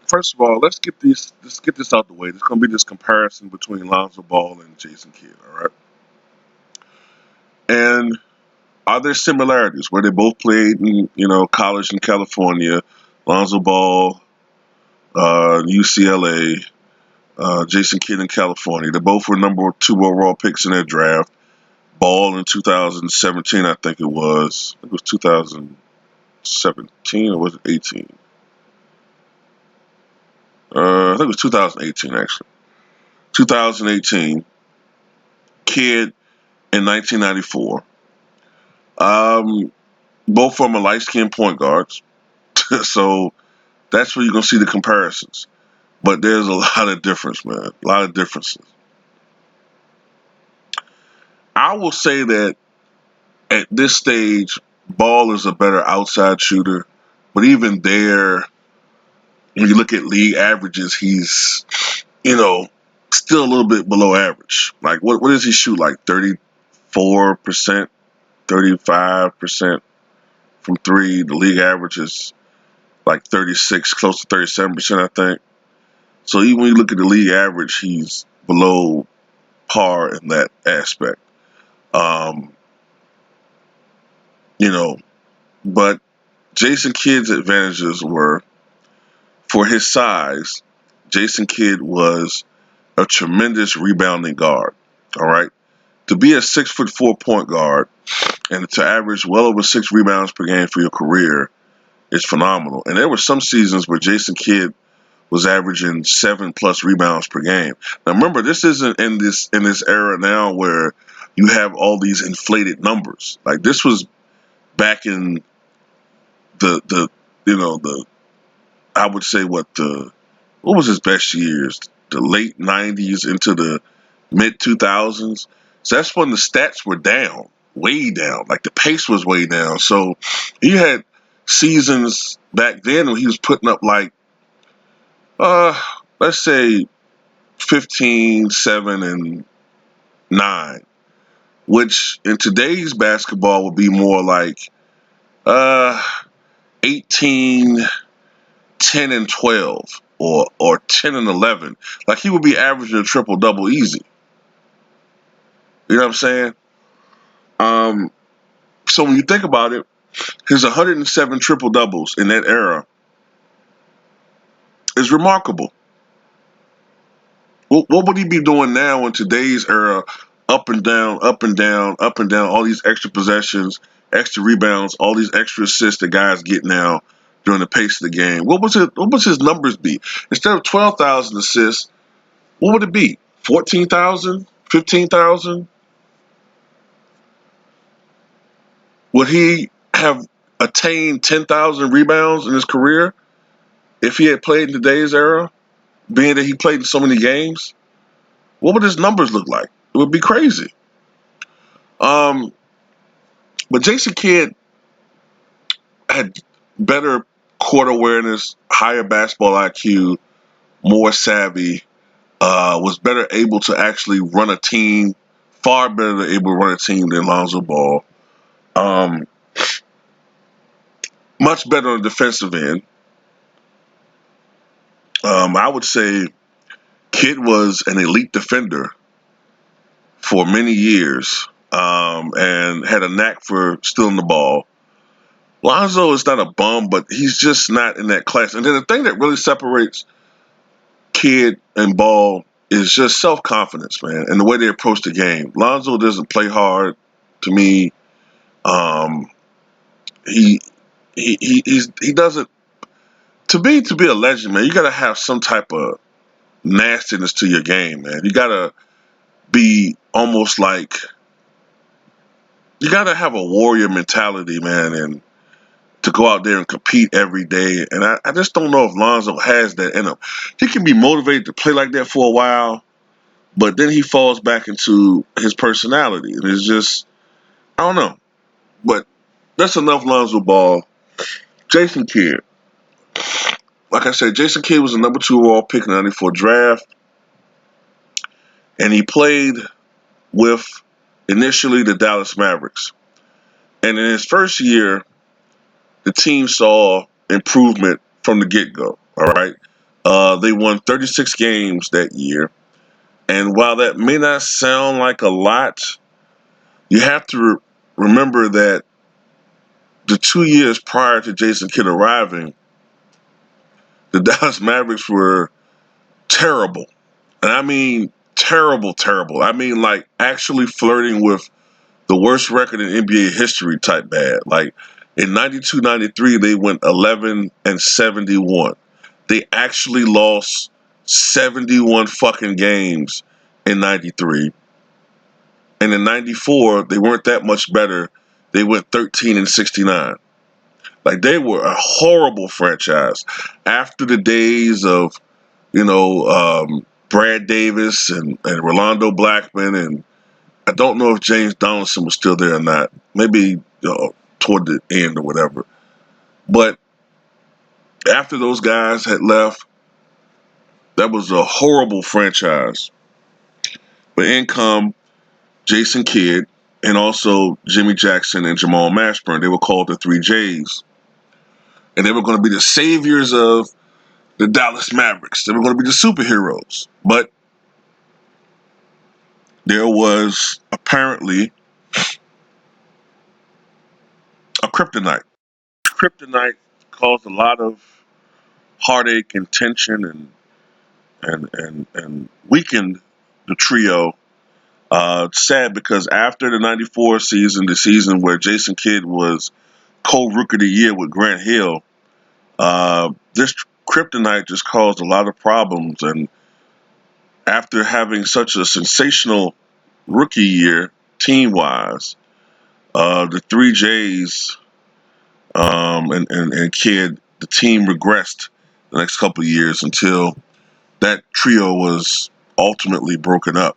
First of all, let's get this out the way. There's gonna be this comparison between Lonzo Ball and Jason Kidd, all right? And are there similarities where they both played in, college in California? Lonzo Ball, UCLA, Jason Kidd in California. They both were number two overall picks in their draft. Ball in 2017, I think it was. It was 2017 or was it 18? I think it was 2018 actually. 2018. Kidd in 1994. Both from a light skinned point guards. So that's where you're going to see the comparisons. But there's a lot of difference, man. A lot of differences. I will say that at this stage, Ball is a better outside shooter. But even there, when you look at league averages, he's, still a little bit below average. Like, what does he shoot? Like 34%, 35% from three. The league average is like 36, close to 37%, I think. So even when you look at the league average, he's below par in that aspect. Um, you know, but Jason Kidd's advantages were, for his size, Jason Kidd was a tremendous rebounding guard. All right. To be a 6'4" point guard and to average well over 6 rebounds per game for your career is phenomenal. And there were some seasons where Jason Kidd was averaging 7+ rebounds per game. Now remember, this isn't in this era now where you have all these inflated numbers. Like this was back in the I would say what was his best years? The late '90s into the mid 2000s. So that's when the stats were down, way down. Like the pace was way down. So he had seasons back then when he was putting up like uh let's say 15, 7, and 9, which in today's basketball would be more like uh 18, 10, and 12 or 10 and 11. Like he would be averaging a triple double easy. You know what I'm saying? Um, so when you think about it, his 107 triple doubles in that era is remarkable. What would he be doing now in today's era? Up and down, up and down, up and down. All these extra possessions, extra rebounds, all these extra assists that guys get now during the pace of the game. What was his numbers be? Instead of 12,000 assists, what would it be? 14,000, 15,000? Would he have attained 10,000 rebounds in his career if he had played in today's era? Being that he played in so many games, what would his numbers look like? It would be crazy. Um, but Jason Kidd had better court awareness, higher basketball IQ, more savvy, was better able to actually run a team, far better able to run a team than Lonzo Ball. Um, much better on the defensive end. I would say Kidd was an elite defender for many years, and had a knack for stealing the ball. Lonzo is not a bum, but he's just not in that class. And then the thing that really separates Kidd and Ball is just self confidence, man, and the way they approach the game. Lonzo doesn't play hard to me. Um, he he doesn't. To be a legend, man, you got to have some type of nastiness to your game, man. You got to be almost like you got to have a warrior mentality, man, and to go out there and compete every day. And I just don't know if Lonzo has that in him. He can be motivated to play like that for a while, but then he falls back into his personality. And it's just, I don't know. But that's enough Lonzo Ball. Jason Kidd. Like I said, Jason Kidd was the number 2 overall pick in the '94 draft. And he played with initially the Dallas Mavericks. And in his first year, the team saw improvement from the get-go. All right. They won 36 games that year. And while that may not sound like a lot, you have to remember that the 2 years prior to Jason Kidd arriving, the Dallas Mavericks were terrible. And I mean terrible, terrible. I mean like actually flirting with the worst record in NBA history type bad. Like in 92-93, they went 11-71. They actually lost 71 fucking games in 93. And in 94, they weren't that much better. They went 13-69. Like they were a horrible franchise. After the days of, Brad Davis and Rolando Blackman, and I don't know if James Donaldson was still there or not. Maybe toward the end or whatever. But after those guys had left, that was a horrible franchise. But in come Jason Kidd and also Jimmy Jackson and Jamal Mashburn. They were called the 3Js. And they were going to be the saviors of the Dallas Mavericks. They were going to be the superheroes. But there was apparently a kryptonite. Kryptonite caused a lot of heartache and tension and weakened the trio. Sad because after the 94 season, the season where Jason Kidd was co-rookie of the year with Grant Hill, this kryptonite just caused a lot of problems. And after having such a sensational rookie year, team-wise, the 3Js and Kidd, the team regressed the next couple of years until that trio was ultimately broken up.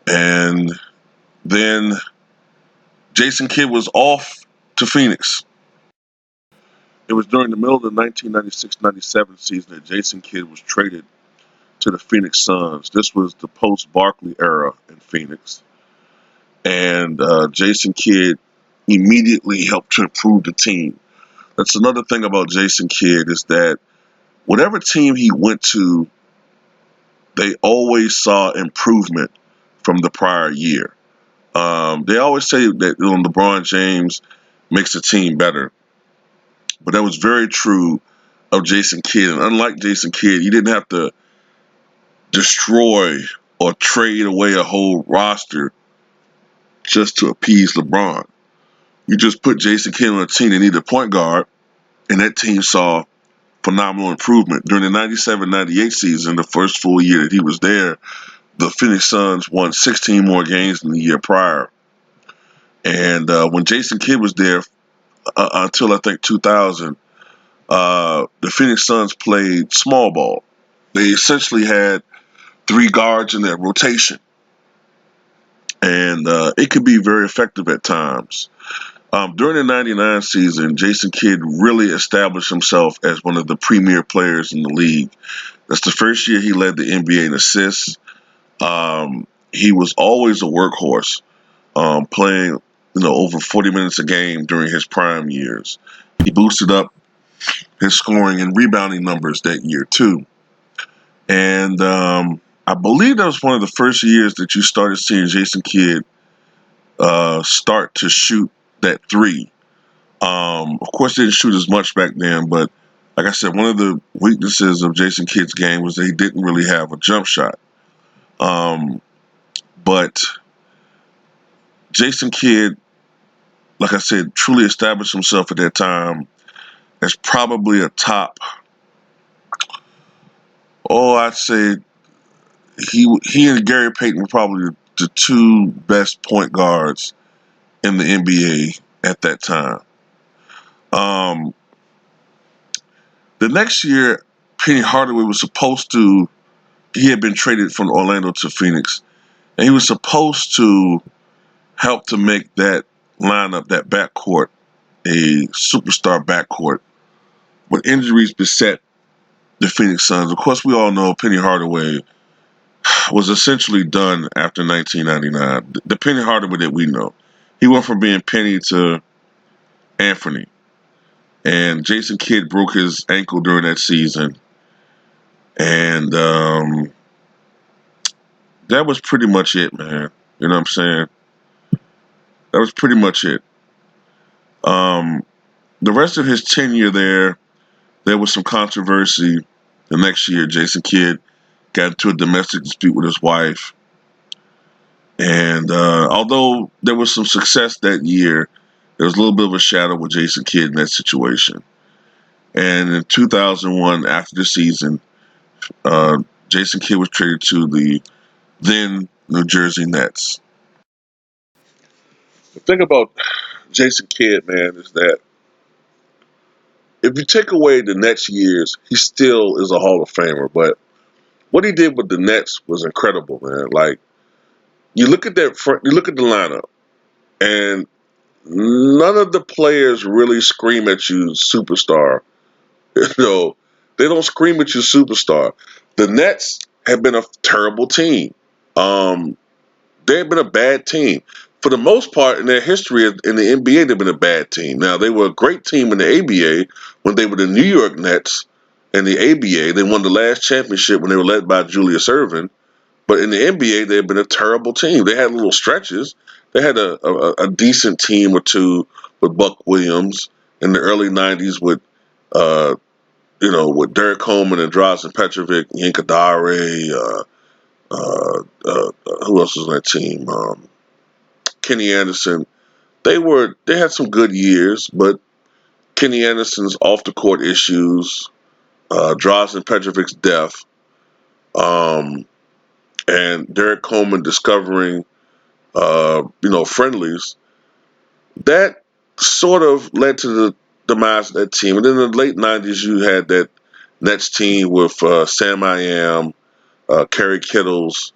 And then Jason Kidd was off to Phoenix. It was during the middle of the 1996-97 season that Jason Kidd was traded to the Phoenix Suns. This was the post-Barkley era in Phoenix. And Jason Kidd immediately helped to improve the team. That's another thing about Jason Kidd is that whatever team he went to, they always saw improvement from the prior year. They always say that LeBron James makes the team better. But that was very true of Jason Kidd. And unlike Jason Kidd, he didn't have to destroy or trade away a whole roster just to appease LeBron. You just put Jason Kidd on a team that needed a point guard, and that team saw phenomenal improvement. During the 97-98 season, the first full year that he was there, the Phoenix Suns won 16 more games than the year prior. And when Jason Kidd was there until I think 2000, the Phoenix Suns played small ball. They essentially had 3 guards in their rotation. And it could be very effective at times. During the 99 season, Jason Kidd really established himself as one of the premier players in the league. That's the first year he led the NBA in assists. He was always a workhorse, playing over 40 minutes a game during his prime years. He boosted up his scoring and rebounding numbers that year too. And I believe that was one of the first years that you started seeing Jason Kidd start to shoot that 3. Of course, he didn't shoot as much back then, but like I said, one of the weaknesses of Jason Kidd's game was that he didn't really have a jump shot. But Jason Kidd, like I said, truly established himself at that time as probably a top. I'd say he and Gary Payton were probably the 2 best point guards in the NBA at that time. The next year, Penny Hardaway was supposed to. He had been traded from Orlando to Phoenix, and he was supposed to help to make that lineup, that backcourt, a superstar backcourt. But injuries beset the Phoenix Suns. Of course, we all know Penny Hardaway was essentially done after 1999. The Penny Hardaway that we know. He went from being Penny to Anthony. And Jason Kidd broke his ankle during that season. And that was pretty much it, man. You know what I'm saying? That was pretty much it. Um, the rest of his tenure there was some controversy. The next year, Jason Kidd got into a domestic dispute with his wife. And although there was some success that year, there was a little bit of a shadow with Jason Kidd in that situation. And in 2001, after the season, Jason Kidd was traded to the then New Jersey Nets. The thing about Jason Kidd, man, is that if you take away the Nets years, he still is a Hall of Famer. But what he did with the Nets was incredible, man. Like you look at that front, you look at the lineup, and none of the players really scream at you superstar. You know, they don't scream at you superstar. The Nets have been a terrible team. Um, they've been a bad team. For the most part in their history in the NBA, they've been a bad team. Now, they were a great team in the ABA when they were the New York Nets in the ABA. They won the last championship when they were led by Julius Erving. But in the NBA, they've been a terrible team. They had little stretches. They had a decent team or two with Buck Williams in the early '90s with, uh, with Derek Coleman and Drazen Petrovic, Yinka Dare, who else was on that team? Kenny Anderson. They had some good years, but Kenny Anderson's off the court issues, Drazen Petrovic's death, um, and Derek Coleman discovering friendlies, that sort of led to the demise of that team. And then in the late '90s, you had that Nets team with Sam I Am, Kerry Kittles,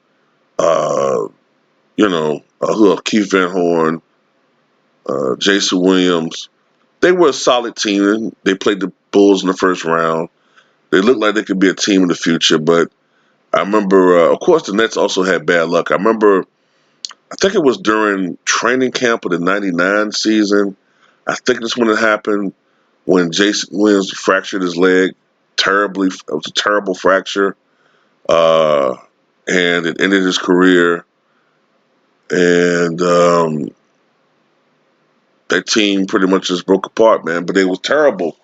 who else? Keith Van Horn, Jason Williams. They were a solid team. They played the Bulls in the first round. They looked like they could be a team in the future, but I remember, of course, the Nets also had bad luck. I think it was during training camp of the '99 season. I think that's when it happened, when Jason Williams fractured his leg terribly. It was a terrible fracture, uh, and it ended his career. And that team pretty much just broke apart, man. But they was terrible.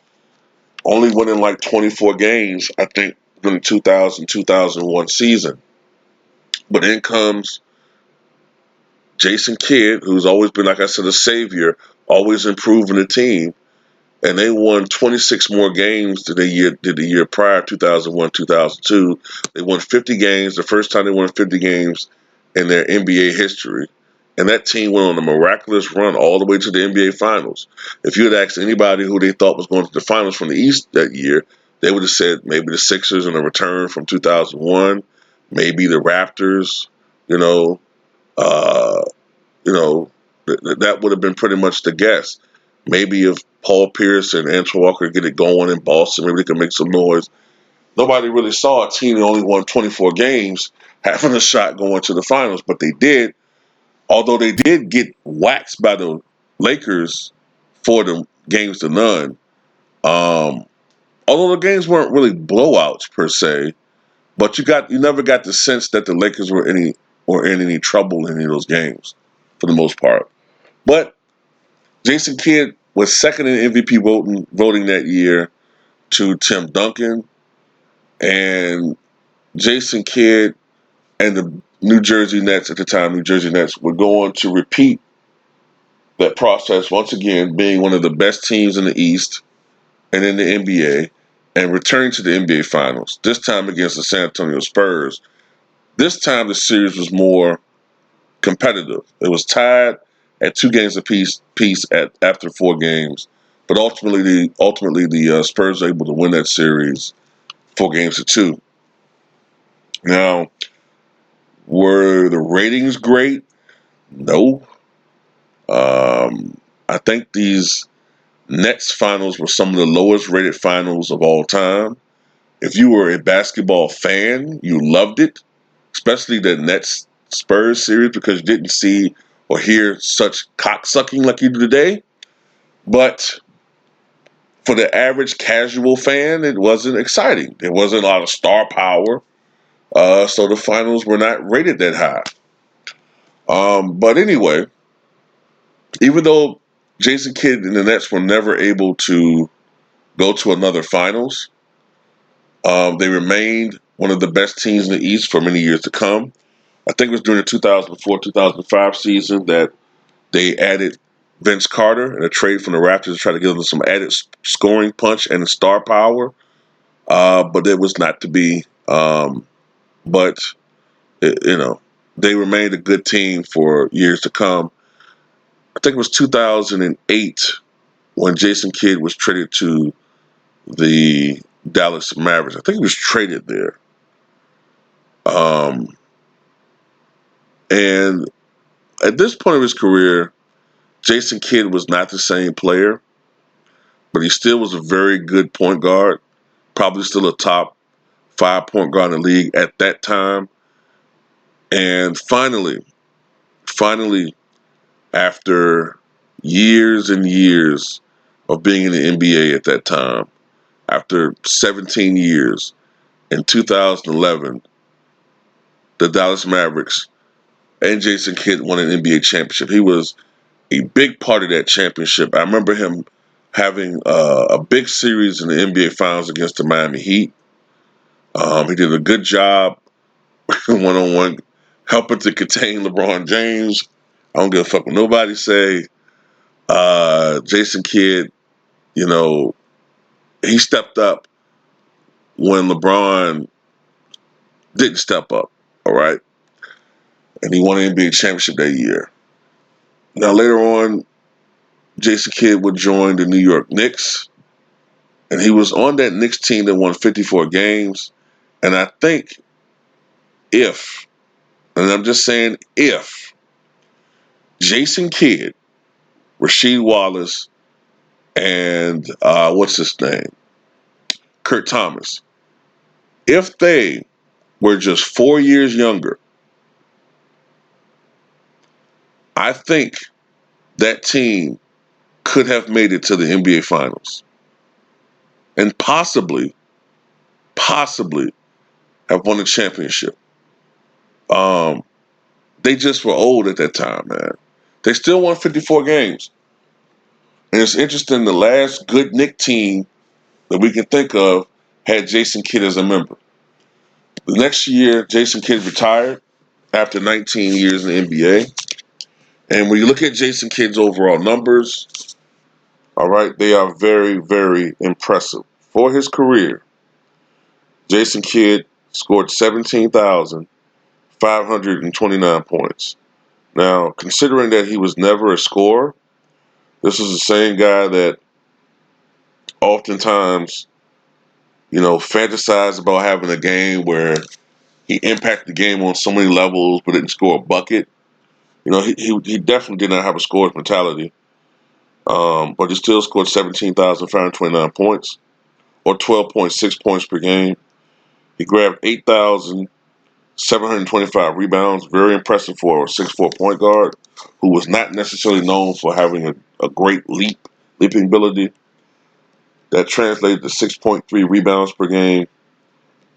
Only winning like 24 games, I think, during the 2000-2001 season. But in comes Jason Kidd, who's always been, like I said, a savior, always improving the team. And they won 26 more games than did the year prior, 2001, 2002. They won 50 games, the first time they won 50 games in their NBA history. And that team went on a miraculous run all the way to the NBA Finals. If you had asked anybody who they thought was going to the Finals from the East that year, they would have said maybe the Sixers in a return from 2001, maybe the Raptors, you know, uh, that would have been pretty much the guess. Maybe if Paul Pierce and Antoine Walker get it going in Boston, maybe they can make some noise. Nobody really saw a team that only won 24 games having a shot going to the finals, but they did. Although they did get waxed by the Lakers for the games to none. Um, although the games weren't really blowouts per se, but you never got the sense that the Lakers were in any trouble in any of those games, for the most part. But Jason Kidd was second in MVP voting that year to Tim Duncan, and Jason Kidd and the New Jersey Nets at the time, New Jersey Nets, were going to repeat that process once again, being one of the best teams in the East and in the NBA, and returning to the NBA Finals. This time against the San Antonio Spurs. This time the series was more competitive. It was tied at 2 games apiece after 4 games, but ultimately the Spurs were able to win that series 4 games to 2. Now, were the ratings great? No. I think these Nets finals were some of the lowest rated finals of all time. If you were a basketball fan, you loved it, especially the Nets Spurs series, because you didn't see or hear such cocksucking like you do today. But for the average casual fan, it wasn't exciting. There wasn't a lot of star power, so the finals were not rated that high. But anyway, even though Jason Kidd and the Nets were never able to go to another finals, they remained one of the best teams in the East for many years to come. I think it was during the 2004-2005 season that they added Vince Carter in a trade from the Raptors to try to give them some added scoring punch and star power. But it was not to be. But they remained a good team for years to come. I think it was 2008 when Jason Kidd was traded to the Dallas Mavericks. I think he was traded there. And at this point of his career, Jason Kidd was not the same player, but he still was a very good point guard, probably still a top 5 point guard in the league at that time. And finally, after years and years of being in the NBA at that time, after 17 years, in 2011, the Dallas Mavericks and Jason Kidd won an NBA championship. He was a big part of that championship. I remember him having a big series in the NBA Finals against the Miami Heat. He did a good job one-on-one helping to contain LeBron James. I don't give a fuck what nobody say. Jason Kidd, he stepped up when LeBron didn't step up, all right? And he won an NBA championship that year. Now, later on, Jason Kidd would join the New York Knicks, and he was on that Knicks team that won 54 games. And I think and I'm just saying if, Jason Kidd, Rasheed Wallace, and what's his name? Kurt Thomas, if they were just 4 years younger, I think that team could have made it to the NBA Finals and possibly have won the championship. They just were old at that time, man. They still won 54 games. And it's interesting, the last good Knick team that we can think of had Jason Kidd as a member. The next year, Jason Kidd retired after 19 years in the NBA. And when you look at Jason Kidd's overall numbers, all right, they are very, very impressive. For his career, Jason Kidd scored 17,529 points. Now, considering that he was never a scorer, this is the same guy that oftentimes, fantasized about having a game where he impacted the game on so many levels but didn't score a bucket. He definitely did not have a scorer's mentality. But he still scored 17,529 points, or 12.6 points per game. He grabbed 8,725 rebounds. Very impressive for a 6'4" point guard who was not necessarily known for having a great leaping ability. That translated to 6.3 rebounds per game.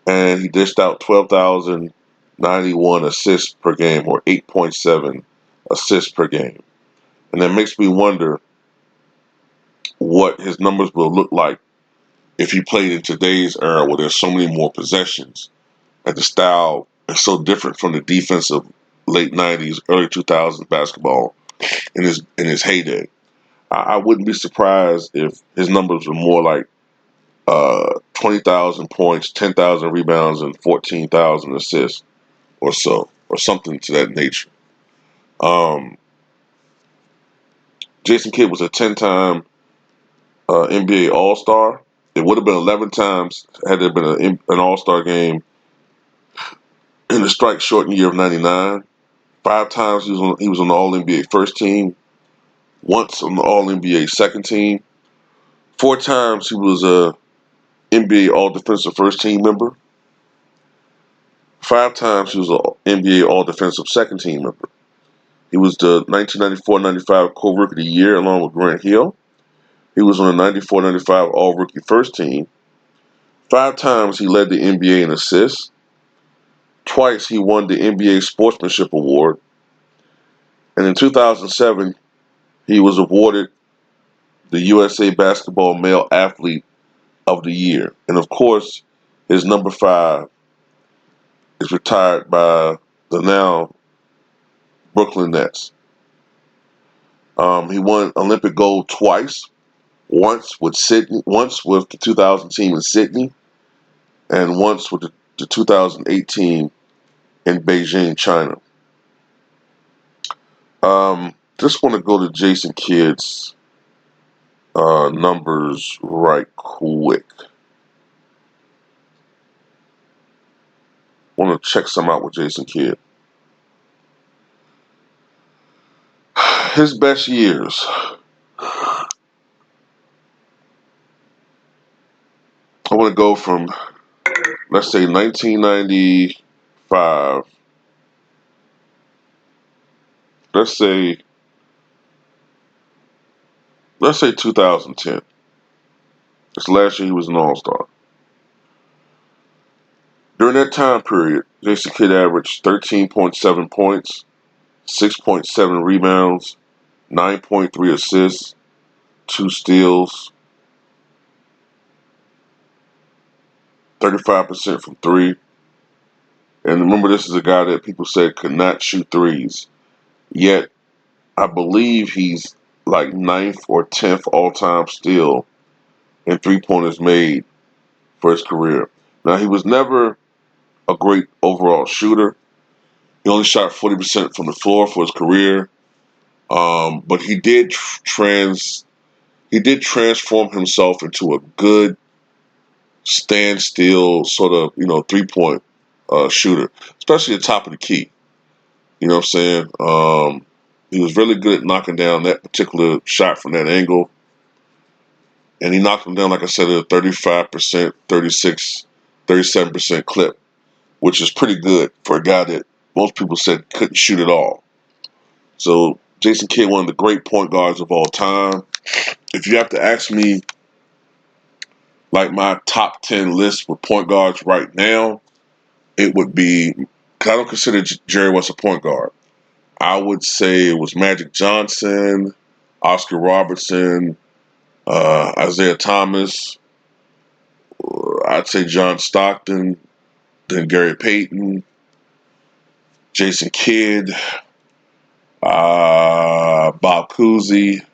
And he dished out 12,091 assists per game, or 8.7 assists per game. And that makes me wonder what his numbers will look like if he played in today's era where there's so many more possessions and the style is so different from the defense of late 90s, early 2000s basketball in his heyday. I wouldn't be surprised if his numbers were more like 20,000 points, 10,000 rebounds, and 14,000 assists or so, or something to that nature. Jason Kidd was a 10-time NBA All-Star. It would have been 11 times had there been an All-Star game in the strike-shortened year of 99. 5 times he was on the All-NBA first team. Once on the All-NBA second team. 4 times he was a NBA All-Defensive first team member. 5 times he was an NBA All-Defensive second team member. He was the 1994-95 Co-Rookie of the Year along with Grant Hill. He was on the 94-95 All-Rookie First Team. 5 times he led the NBA in assists. Twice he won the NBA Sportsmanship Award. And in 2007, he was awarded the USA Basketball Male Athlete of the Year. And of course, his number 5 is retired by the now Brooklyn Nets. He won Olympic gold twice, once with the 2000 team in Sydney, and once with the 2018 in Beijing, China. Just want to go to Jason Kidd's numbers right quick. Want to check some out with Jason Kidd. His best years. I want to go from, let's say, 1995. Let's say 2010. This last year he was an All-Star. During that time period, Jason Kidd averaged 13.7 points, 6.7 rebounds, 9.3 assists, 2 steals, 35% from 3. And remember, this is a guy that people said could not shoot threes. Yet, I believe he's like 9th or 10th all-time still in three-pointers made for his career. Now, he was never a great overall shooter. He only shot 40% from the floor for his career. But he did transform himself into a good standstill sort of, 3-point shooter, especially at the top of the key. You know what I'm saying? He was really good at knocking down that particular shot from that angle. And he knocked him down, like I said, at a 35%, 36, 37% clip, which is pretty good for a guy that most people said couldn't shoot at all. So Jason Kidd, one of the great point guards of all time. If you have to ask me, like my top 10 list with point guards right now, it would be, because I don't consider Jerry West a point guard. I would say it was Magic Johnson, Oscar Robertson, Isaiah Thomas. I'd say John Stockton, then Gary Payton, Jason Kidd, Bob Cousy.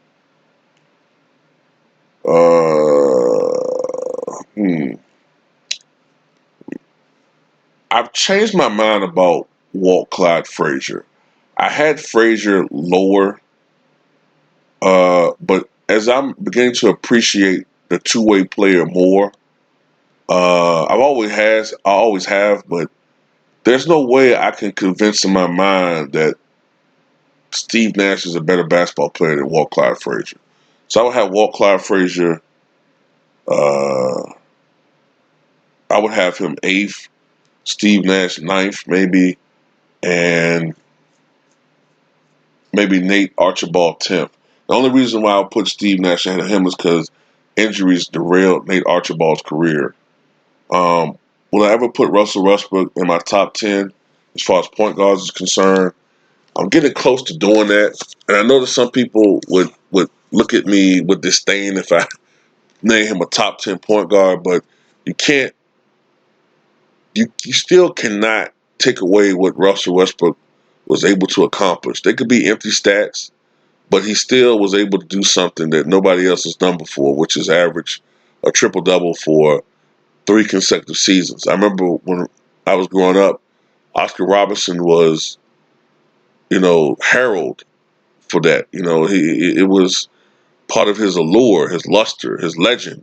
I've changed my mind about Walt Clyde Frazier. I had Frazier lower, but as I'm beginning to appreciate the two-way player more, I always have, but there's no way I can convince in my mind that Steve Nash is a better basketball player than Walt Clyde Frazier. So I would have Walt Clyde Frazier. I would have him 8th, Steve Nash 9th, maybe, and maybe Nate Archibald 10th. The only reason why I put Steve Nash ahead of him is because injuries derailed Nate Archibald's career. Will I ever put Russell Westbrook in my top 10 as far as point guards is concerned? I'm getting close to doing that. And I know that some people would look at me with disdain if I name him a top 10 point guard, but you can't, you still cannot take away what Russell Westbrook was able to accomplish. They could be empty stats, but he still was able to do something that nobody else has done before, which is average a triple-double for 3 consecutive seasons. I remember when I was growing up, Oscar Robertson was, heralded for that. It was part of his allure, his luster, his legend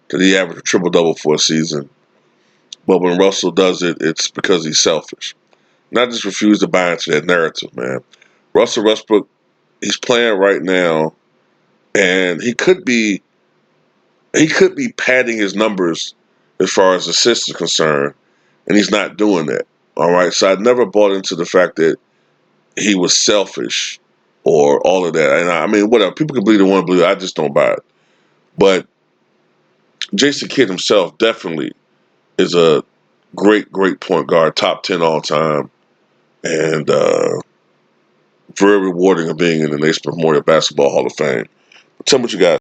that he averaged a triple-double for a season. But when Russell does it, it's because he's selfish. And I just refuse to buy into that narrative, man. Russell Westbrook, he's playing right now, and he could be padding his numbers as far as assists are concerned, and he's not doing that. All right, so I never bought into the fact that he was selfish or all of that. And I mean, whatever, people can believe they want to believe. I just don't buy it. But Jason Kidd himself definitely is a great point guard, top 10 all time, and very rewarding of being in the Naismith Memorial Basketball Hall of Fame. Tell me what you got.